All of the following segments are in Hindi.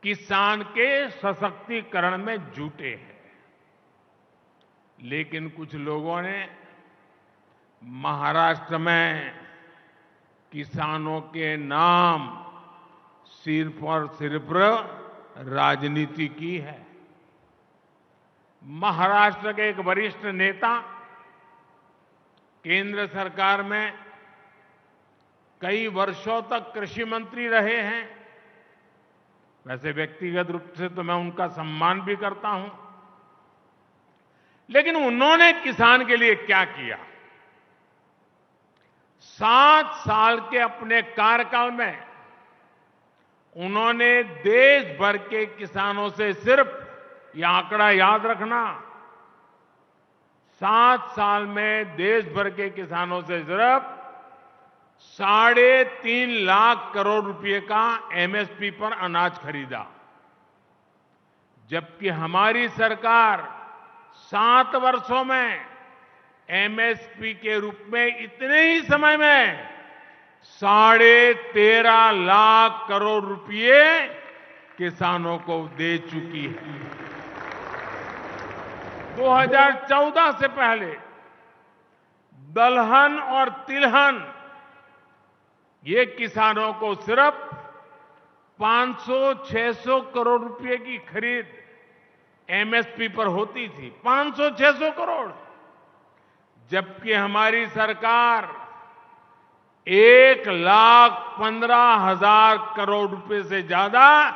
किसान के सशक्तिकरण में जुटे हैं। लेकिन कुछ लोगों ने महाराष्ट्र में किसानों के नाम सिर्फ और सिर्फ राजनीति की है। महाराष्ट्र के एक वरिष्ठ नेता केंद्र सरकार में कई वर्षों तक कृषि मंत्री रहे हैं। वैसे व्यक्तिगत रूप से तो मैं उनका सम्मान भी करता हूं, लेकिन उन्होंने किसान के लिए क्या किया? 7 साल के अपने कार्यकाल में उन्होंने देश भर के किसानों से सिर्फ, यह आंकड़ा याद रखना, 7 साल में देश भर के किसानों से सिर्फ 3.5 लाख करोड़ रुपए का एमएसपी पर अनाज खरीदा। जबकि हमारी सरकार 7 वर्षों में एमएसपी के रूप में इतने ही समय में 13.5 लाख करोड़ रुपए किसानों को दे चुकी है। 2014 से पहले दलहन और तिलहन ये किसानों को सिर्फ 500-600 करोड़ रुपए की खरीद एमएसपी पर होती थी। 500-600 करोड़। जबकि हमारी सरकार 1,15,000 करोड़ रुपए से ज्यादा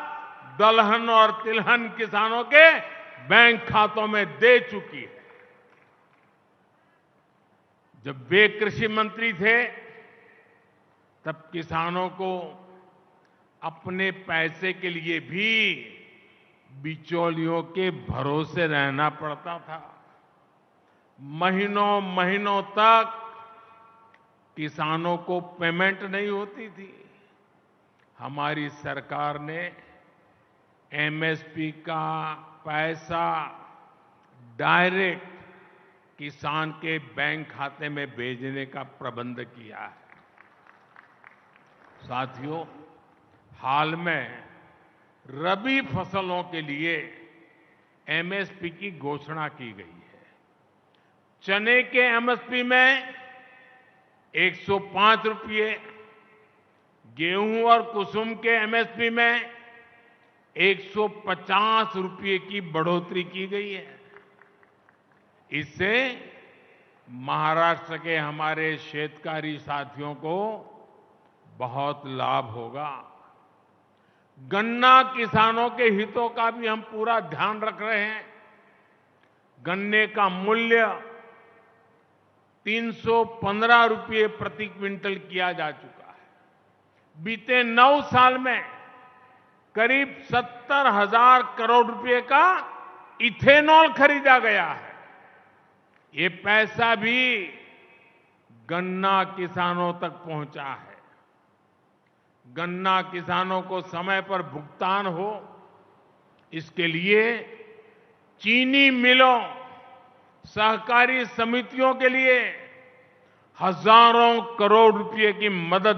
दलहन और तिलहन किसानों के बैंक खातों में दे चुकी है। जब वे कृषि मंत्री थे तब किसानों को अपने पैसे के लिए भी बिचौलियों के भरोसे रहना पड़ता था। महीनों महीनों तक किसानों को पेमेंट नहीं होती थी। हमारी सरकार ने एमएसपी का पैसा डायरेक्ट किसान के बैंक खाते में भेजने का प्रबंध किया है। साथियों, हाल में रबी फसलों के लिए एमएसपी की घोषणा की गई है। चने के एमएसपी में 105 रुपये, गेहूं और कुसुम के एमएसपी में 150 रुपये की बढ़ोतरी की गई है। इससे महाराष्ट्र के हमारे शेतकारी साथियों को बहुत लाभ होगा। गन्ना किसानों के हितों का भी हम पूरा ध्यान रख रहे हैं। गन्ने का मूल्य 315 रुपये प्रति क्विंटल किया जा चुका है। बीते 9 साल में करीब 70,000 करोड़ रुपए का इथेनॉल खरीदा गया है। ये पैसा भी गन्ना किसानों तक पहुंचा है। गन्ना किसानों को समय पर भुगतान हो, इसके लिए चीनी मिलों, सहकारी समितियों के लिए हजारों करोड़ रुपए की मदद